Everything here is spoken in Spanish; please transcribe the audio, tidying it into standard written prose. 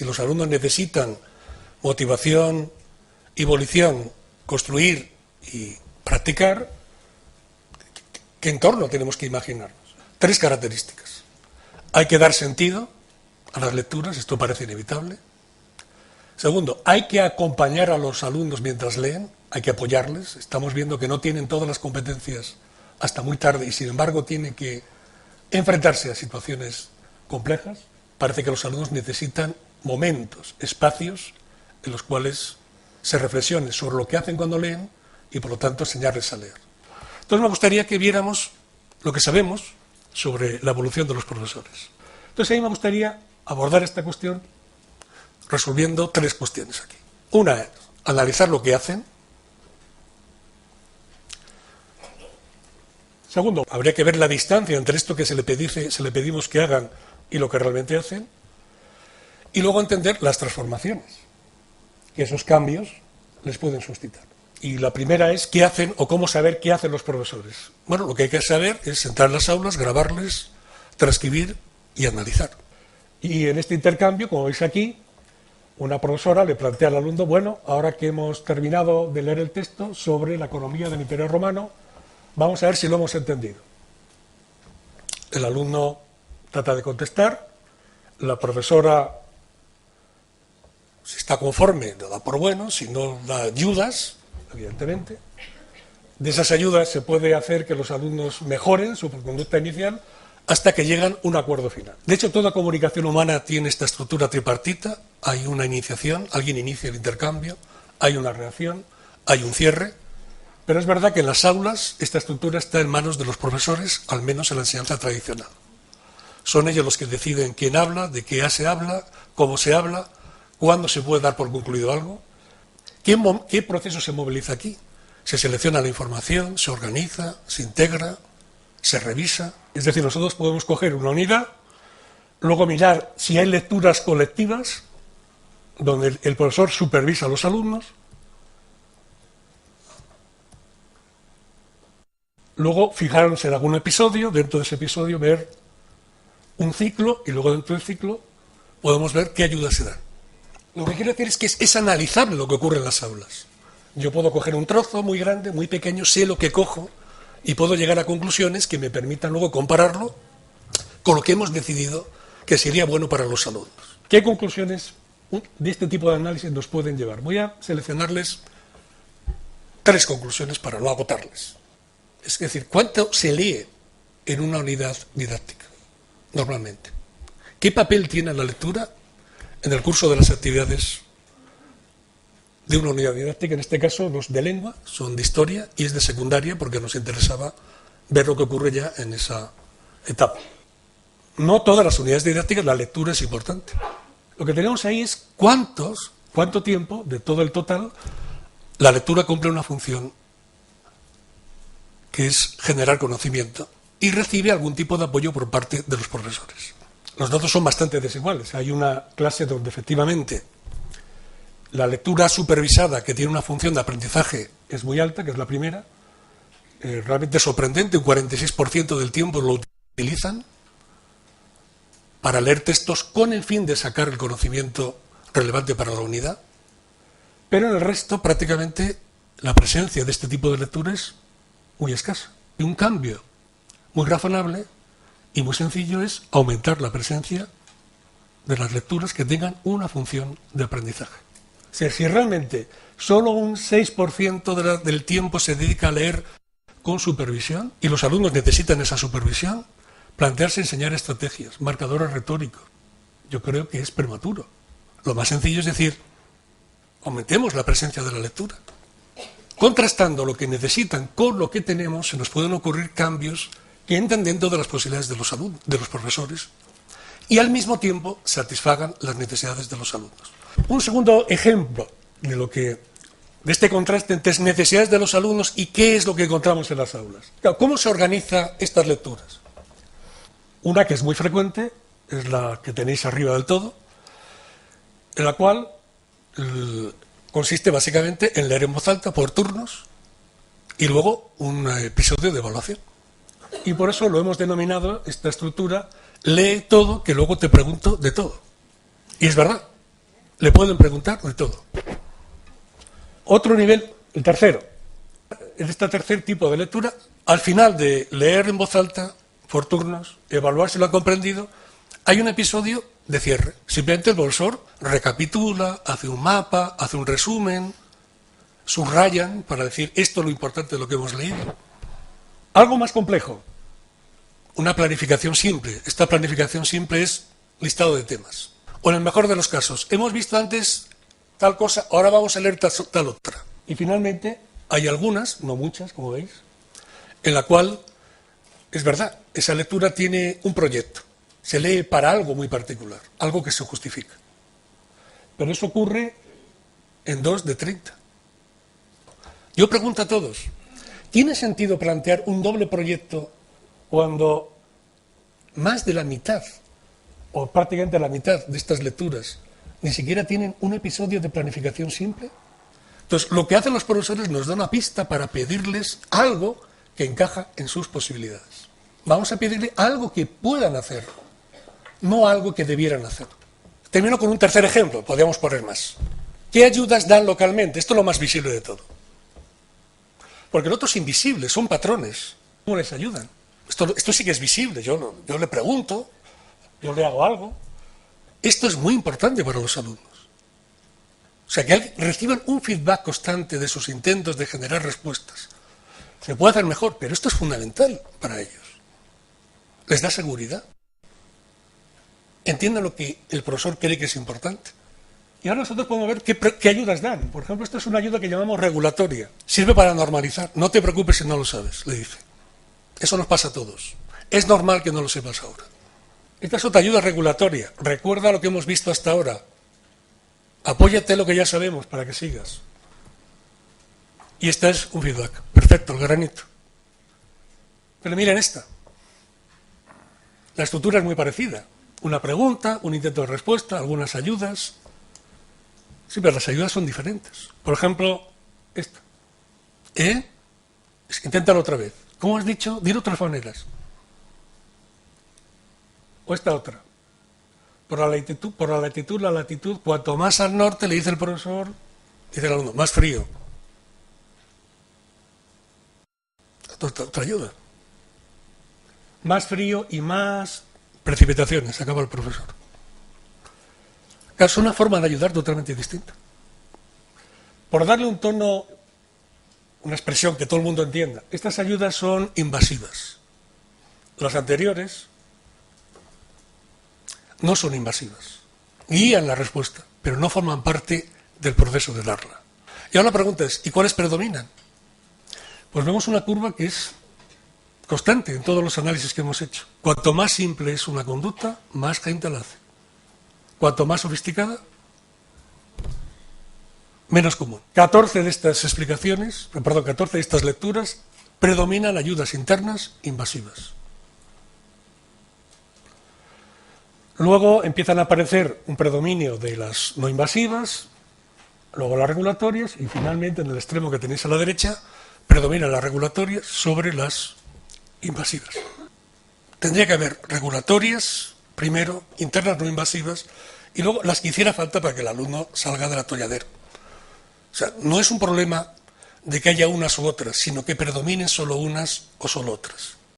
los alumnos necesitan motivación y volición, construir y practicar, ¿qué entorno tenemos que imaginarnos? 3 características. Hay que dar sentido a las lecturas, esto parece inevitable. Segundo, hay que acompañar a los alumnos mientras leen, hay que apoyarles. Estamos viendo que no tienen todas las competencias hasta muy tarde y sin embargo tienen que enfrentarse a situaciones complejas. Parece que los alumnos necesitan momentos, espacios en los cuales se reflexione sobre lo que hacen cuando leen y por lo tanto enseñarles a leer. Entonces me gustaría que viéramos lo que sabemos sobre la evolución de los profesores. Entonces a mí me gustaría abordar esta cuestión resolviendo 3 cuestiones aquí. Una es analizar lo que hacen. Segundo, habría que ver la distancia entre esto que se le pedimos que hagan y lo que realmente hacen. Y luego entender las transformaciones que esos cambios les pueden suscitar. Y la primera es qué hacen o cómo saber qué hacen los profesores. Bueno, lo que hay que saber es entrar en las aulas, grabarles, transcribir y analizar. Y en este intercambio, como veis aquí, una profesora le plantea al alumno, bueno, ahora que hemos terminado de leer el texto sobre la economía del Imperio Romano, vamos a ver si lo hemos entendido. El alumno trata de contestar, la profesora, si está conforme, lo da por bueno, si no da ayudas, evidentemente. De esas ayudas se puede hacer que los alumnos mejoren su conducta inicial hasta que llegan a un acuerdo final. De hecho, toda comunicación humana tiene esta estructura tripartita. Hay una iniciación, alguien inicia el intercambio, hay una reacción, hay un cierre, pero es verdad que en las aulas esta estructura está en manos de los profesores, al menos en la enseñanza tradicional. Son ellos los que deciden quién habla, de qué se habla, cómo se habla, cuándo se puede dar por concluido algo. ¿Qué proceso se moviliza aquí? Se selecciona la información, se organiza, se integra, se revisa. Es decir, nosotros podemos coger una unidad, luego mirar si hay lecturas colectivas, donde el profesor supervisa a los alumnos, luego fijarnos en algún episodio, dentro de ese episodio ver un ciclo y luego dentro del ciclo podemos ver qué ayudas se dan. Lo que quiero decir es que es analizable lo que ocurre en las aulas. Yo puedo coger un trozo muy grande, muy pequeño, sé lo que cojo y puedo llegar a conclusiones que me permitan luego compararlo con lo que hemos decidido que sería bueno para los alumnos. ¿Qué conclusiones de este tipo de análisis nos pueden llevar? Voy a seleccionarles 3 conclusiones para no agotarles. Es decir, ¿cuánto se lee en una unidad didáctica normalmente? ¿Qué papel tiene la lectura en el curso de las actividades de una unidad didáctica? En este caso no es de lengua, son de historia y es de secundaria porque nos interesaba ver lo que ocurre ya en esa etapa. No todas las unidades didácticas la lectura es importante. Lo que tenemos ahí es cuánto tiempo de todo el total la lectura cumple una función que es generar conocimiento y recibe algún tipo de apoyo por parte de los profesores. Los datos son bastante desiguales. Hay una clase donde efectivamente la lectura supervisada, que tiene una función de aprendizaje, es muy alta, que es la primera. Realmente sorprendente, un 46% del tiempo lo utilizan para leer textos con el fin de sacar el conocimiento relevante para la unidad. Pero en el resto, prácticamente, la presencia de este tipo de lectura es muy escasa. Y un cambio muy razonable y muy sencillo es aumentar la presencia de las lecturas que tengan una función de aprendizaje. O sea, si realmente solo un 6% del tiempo se dedica a leer con supervisión, y los alumnos necesitan esa supervisión, plantearse enseñar estrategias, marcadores retóricos, yo creo que es prematuro. Lo más sencillo es decir, aumentemos la presencia de la lectura. Contrastando lo que necesitan con lo que tenemos, se nos pueden ocurrir cambios que entran dentro de las posibilidades de los alumnos, de los profesores, y al mismo tiempo satisfagan las necesidades de los alumnos. Un segundo ejemplo de este contraste entre las necesidades de los alumnos y qué es lo que encontramos en las aulas. Claro, ¿cómo se organizan estas lecturas? Una que es muy frecuente, es la que tenéis arriba del todo, en la cual consiste básicamente en leer en voz alta por turnos y luego un episodio de evaluación. Y por eso lo hemos denominado esta estructura, lee todo, que luego te pregunto de todo. Y es verdad, Le pueden preguntar de todo. Otro nivel, el tercero. En este tercer tipo de lectura, al final de leer en voz alta, por turnos, evaluar si lo ha comprendido, hay un episodio de cierre. Simplemente el profesor recapitula, hace un mapa, hace un resumen, subrayan para decir esto es lo importante de lo que hemos leído. Algo más complejo, una planificación simple. Esta planificación simple es listado de temas. O en el mejor de los casos, hemos visto antes tal cosa, ahora vamos a leer tal otra. Y finalmente hay algunas, no muchas, como veis, en la cual, es verdad, esa lectura tiene un proyecto. Se lee para algo muy particular, algo que se justifica. Pero eso ocurre en 2 de 30. Yo pregunto a todos, ¿tiene sentido plantear un doble proyecto cuando más de la mitad, o prácticamente la mitad de estas lecturas, ni siquiera tienen un episodio de planificación simple? Entonces, lo que hacen los profesores nos da una pista para pedirles algo que encaja en sus posibilidades. Vamos a pedirle algo que puedan hacer, no algo que debieran hacer. Termino con un tercer ejemplo, podríamos poner más. ¿Qué ayudas dan localmente? Esto es lo más visible de todo. Porque el otro es invisible, son patrones. ¿Cómo les ayudan? Esto sí que es visible, yo le pregunto, yo le hago algo. Esto es muy importante para los alumnos. O sea, que reciban un feedback constante de sus intentos de generar respuestas. Se puede hacer mejor, pero esto es fundamental para ellos. Les da seguridad. Entiendan lo que el profesor cree que es importante. Y ahora nosotros podemos ver qué ayudas dan. Por ejemplo, esta es una ayuda que llamamos regulatoria. Sirve para normalizar. No te preocupes si no lo sabes, le dice. Eso nos pasa a todos. Es normal que no lo sepas ahora. Esta es otra ayuda regulatoria. Recuerda lo que hemos visto hasta ahora. Apóyate en lo que ya sabemos para que sigas. Y esta es un feedback. Perfecto, el granito. Pero miren esta. La estructura es muy parecida. Una pregunta, un intento de respuesta, algunas ayudas. Sí, pero las ayudas son diferentes. Por ejemplo, esta. Inténtalo otra vez. ¿Cómo has dicho? Dilo de otras maneras. O esta otra. Por la latitud, la latitud, cuanto más al norte, le dice el profesor, dice el alumno, más frío. Otra ayuda. Más frío y más precipitaciones, acaba el profesor. Es una forma de ayudar totalmente distinta. Por darle un tono, una expresión que todo el mundo entienda, estas ayudas son invasivas. Las anteriores no son invasivas. Guían la respuesta, pero no forman parte del proceso de darla. Y ahora la pregunta es, ¿y cuáles predominan? Pues vemos una curva que es constante en todos los análisis que hemos hecho. Cuanto más simple es una conducta, más gente la hace. Cuanto más sofisticada, menos común. 14 de estas lecturas predominan ayudas internas invasivas. Luego empiezan a aparecer un predominio de las no invasivas, luego las regulatorias y finalmente en el extremo que tenéis a la derecha predominan las regulatorias sobre las invasivas. Tendría que haber regulatorias, primero, internas no invasivas, y luego las que hiciera falta para que el alumno salga del atolladero. O sea, no es un problema de que haya unas u otras, sino que predominen solo unas o solo otras.